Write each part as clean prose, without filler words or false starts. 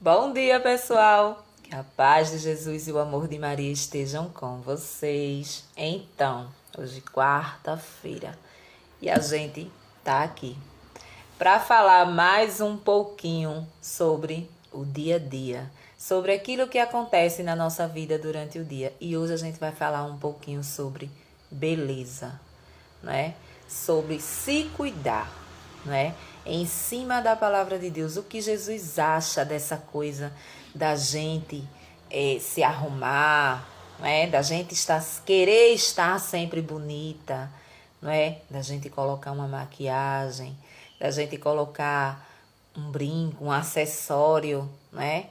Bom dia, pessoal! Que a paz de Jesus e o amor de Maria estejam com vocês. Então, hoje quarta-feira e a gente tá aqui para falar mais um pouquinho sobre o dia a dia, sobre aquilo que acontece na nossa vida durante o dia. E hoje a gente vai falar um pouquinho sobre beleza, né? Sobre se cuidar, né? Em cima da palavra de Deus, o que Jesus acha dessa coisa da gente se arrumar, né? Da gente querer estar sempre bonita, não é? Da gente colocar uma maquiagem, da gente colocar um brinco, um acessório, né?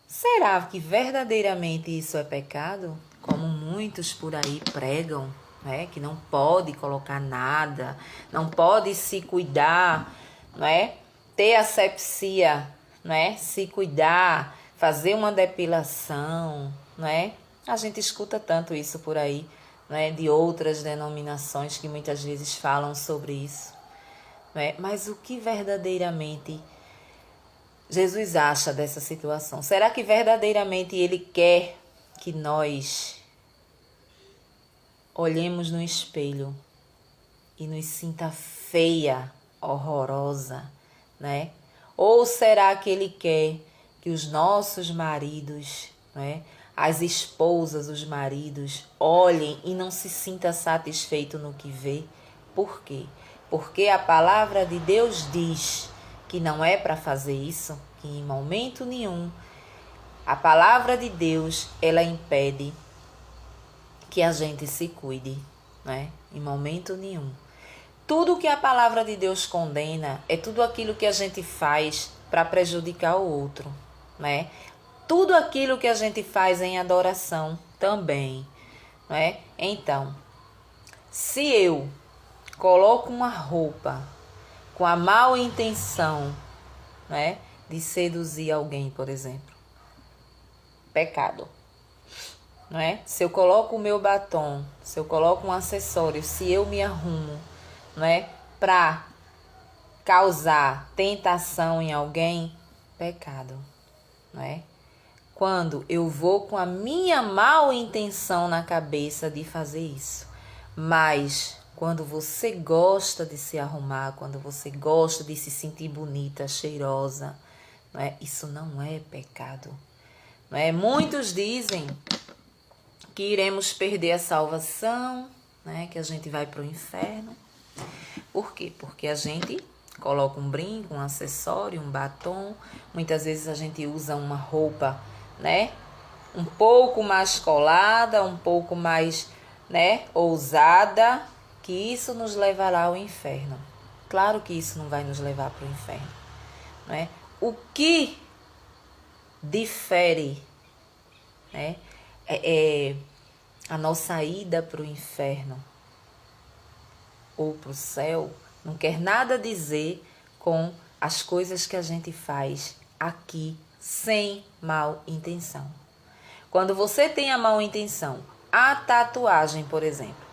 Será que verdadeiramente isso é pecado? Como muitos por aí pregam, né? Que não pode colocar nada, não pode se cuidar, não é? Ter asepsia, não é? Se cuidar, fazer uma depilação, não é? A gente escuta tanto isso por aí, não é? De outras denominações que muitas vezes falam sobre isso, não é? Mas o que verdadeiramente Jesus acha dessa situação? Será que verdadeiramente Ele quer que nós olhemos no espelho e nos sinta feia, horrorosa, né? Ou será que Ele quer que os nossos maridos, né, as esposas, os maridos, olhem e não se sinta satisfeito no que vê? Por quê? Porque a palavra de Deus diz que não é para fazer isso, que em momento nenhum a palavra de Deus ela impede que a gente se cuide, né? Em momento nenhum. Tudo que a palavra de Deus condena é tudo aquilo que a gente faz para prejudicar o outro, né? Tudo aquilo que a gente faz em adoração também, né? Então, se eu coloco uma roupa com a mal intenção, né, de seduzir alguém, por exemplo, pecado, não é? Se eu coloco o meu batom, se eu coloco um acessório, se eu me arrumo, não é, para causar tentação em alguém, pecado, não é? Quando eu vou com a minha mal intenção na cabeça de fazer isso, mas quando você gosta de se arrumar, quando você gosta de se sentir bonita, cheirosa, não é? Isso não é pecado, não é? Muitos dizem que iremos perder a salvação, né? Que a gente vai para o inferno. Por quê? Porque a gente coloca um brinco, um acessório, um batom. Muitas vezes a gente usa uma roupa, né, um pouco mais colada, um pouco mais, né, ousada, que isso nos levará ao inferno. Claro que isso não vai nos levar para o inferno, não é? O que difere, né, é a nossa ida para o inferno ou para o céu, não quer nada dizer com as coisas que a gente faz aqui sem mal intenção. Quando você tem a mal intenção, a tatuagem, por exemplo,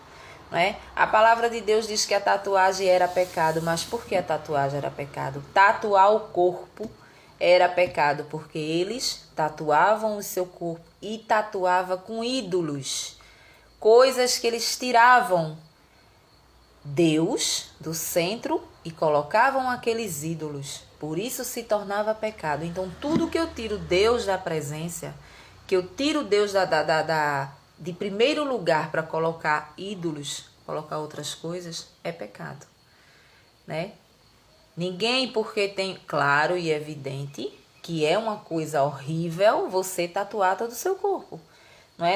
né? A palavra de Deus diz que a tatuagem era pecado, mas por que a tatuagem era pecado? Tatuar o corpo era pecado, porque eles tatuavam o seu corpo e tatuavam com ídolos, coisas que eles tiravam Deus do centro e colocavam aqueles ídolos. Por isso se tornava pecado. Então, tudo que eu tiro Deus da presença, que eu tiro Deus de primeiro lugar para colocar ídolos, colocar outras coisas, é pecado, né? Ninguém, porque tem claro e evidente que é uma coisa horrível você tatuar todo o seu corpo.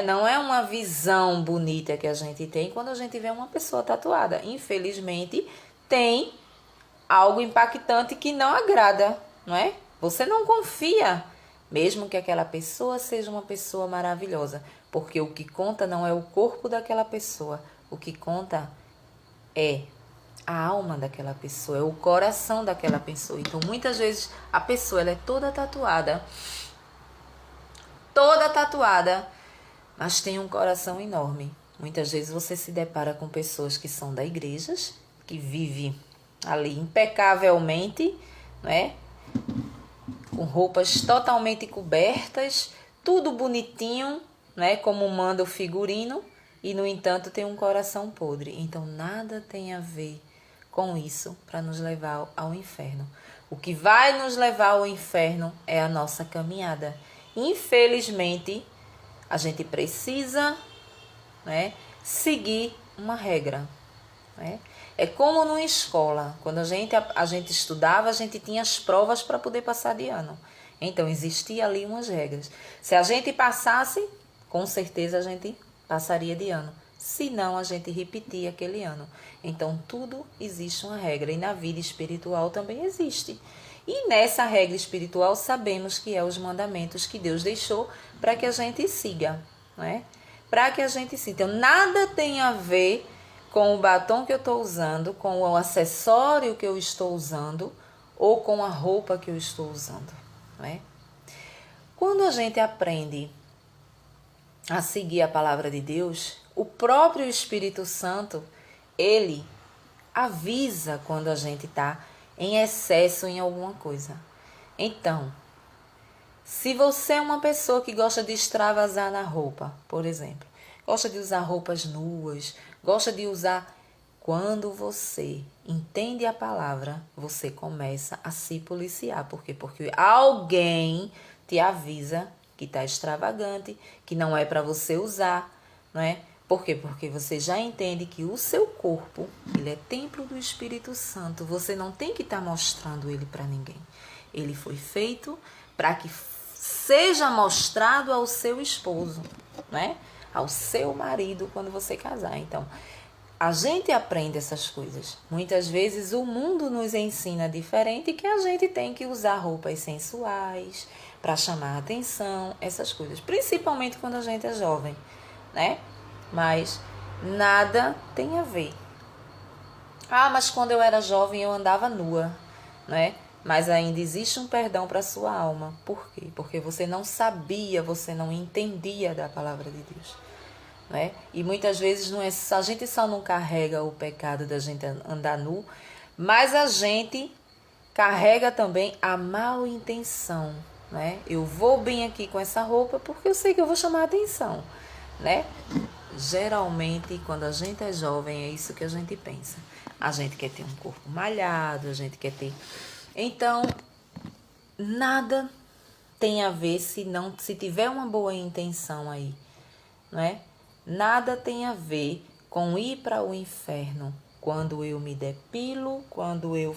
Não é uma visão bonita que a gente tem quando a gente vê uma pessoa tatuada. Infelizmente, tem algo impactante que não agrada, não é? Você não confia, mesmo que aquela pessoa seja uma pessoa maravilhosa, porque o que conta não é o corpo daquela pessoa, o que conta é a alma daquela pessoa, é o coração daquela pessoa. Então, muitas vezes a pessoa ela é toda tatuada, mas tem um coração enorme. Muitas vezes você se depara com pessoas que são da igreja, que vivem ali impecavelmente, né? Com com roupas totalmente cobertas, tudo bonitinho, né, como manda o figurino, e no entanto tem um coração podre. Então nada tem a ver com isso para nos levar ao inferno. O que vai nos levar ao inferno é a nossa caminhada. Infelizmente, a gente precisa, né, seguir uma regra, né? É como numa escola, quando a gente estudava, a gente tinha as provas para poder passar de ano. Então, existia ali umas regras. Se a gente passasse, com certeza a gente passaria de ano. Se não, a gente repetia aquele ano. Então, tudo existe uma regra. E na vida espiritual também existe. E nessa regra espiritual, sabemos que é os mandamentos que Deus deixou para que a gente siga, né? Para que a gente siga. Então, nada tem a ver com o batom que eu estou usando, com o acessório que eu estou usando ou com a roupa que eu estou usando, né? Quando a gente aprende a seguir a palavra de Deus, o próprio Espírito Santo, ele avisa quando a gente está em excesso em alguma coisa. Então, se você é uma pessoa que gosta de extravasar na roupa, por exemplo, gosta de usar roupas nuas, gosta de usar... Quando você entende a palavra, você começa a se policiar. Por quê? Porque alguém te avisa que está extravagante, que não é para você usar, não é? Por quê? Porque você já entende que o seu corpo, ele é templo do Espírito Santo. Você não tem que estar mostrando ele para ninguém. Ele foi feito para que seja mostrado ao seu esposo, né? Ao seu marido quando você casar. Então, a gente aprende essas coisas. Muitas vezes o mundo nos ensina diferente, que a gente tem que usar roupas sensuais para chamar a atenção, essas coisas. Principalmente quando a gente é jovem, né? Mas nada tem a ver. Ah, mas quando eu era jovem eu andava nua, né? Mas ainda existe um perdão para a sua alma. Por quê? Porque você não sabia, você não entendia da palavra de Deus. Né? E muitas vezes não é, a gente só não carrega o pecado da gente andar nu, mas a gente carrega também a mal intenção, né? Eu vou bem aqui com essa roupa porque eu sei que eu vou chamar a atenção, né? Geralmente, quando a gente é jovem, é isso que a gente pensa. A gente quer ter um corpo malhado, a gente quer ter... Então, nada tem a ver se tiver uma boa intenção aí, né? Nada tem a ver com ir para o inferno. Quando eu me depilo, quando eu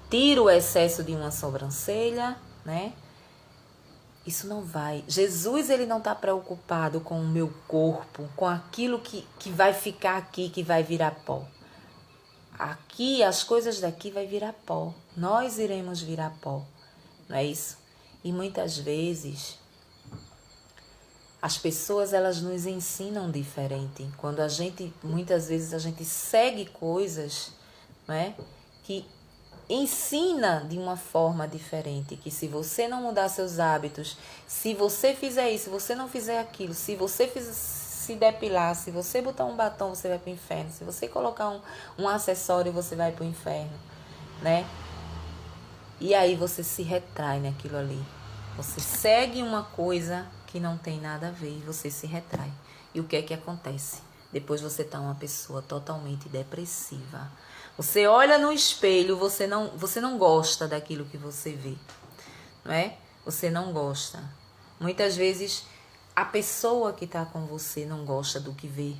tiro o excesso de uma sobrancelha, né? Isso não vai. Jesus, ele não está preocupado com o meu corpo, com aquilo que vai ficar aqui, que vai virar pó. Aqui, as coisas daqui vai virar pó. Nós iremos virar pó, não é isso? E muitas vezes... as pessoas, elas nos ensinam diferente. Quando muitas vezes a gente segue coisas, né, que ensina de uma forma diferente, que se você não mudar seus hábitos, se você fizer isso, se você não fizer aquilo, se você se depilar, se você botar um batom, você vai para o inferno, se você colocar um acessório, você vai para o inferno, né? E aí você se retrai naquilo ali. Você segue uma coisa que não tem nada a ver e você se retrai. E o que é que acontece? Depois você tá uma pessoa totalmente depressiva. Você olha no espelho, você não gosta daquilo que você vê, não é? Você não gosta. Muitas vezes a pessoa que está com você não gosta do que vê.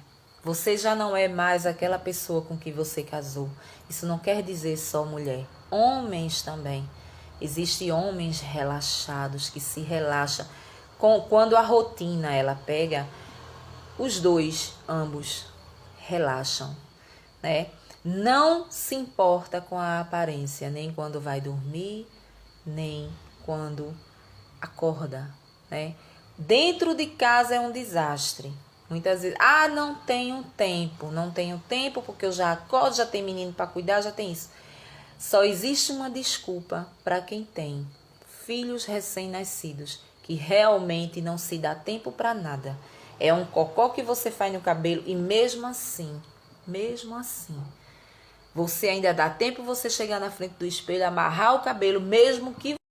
Você já não é mais aquela pessoa com que você casou. Isso não quer dizer só mulher. Homens também. Existem homens relaxados que se relaxam. Quando a rotina ela pega, os dois, ambos, relaxam, né? Não se importa com a aparência, nem quando vai dormir, nem quando acorda, né? Dentro de casa é um desastre. Muitas vezes, não tenho tempo porque eu já acordo, já tem menino para cuidar, já tem isso. Só existe uma desculpa para quem tem filhos recém-nascidos, que realmente não se dá tempo para nada. É um cocó que você faz no cabelo e mesmo assim, você ainda dá tempo você chegar na frente do espelho, amarrar o cabelo, mesmo que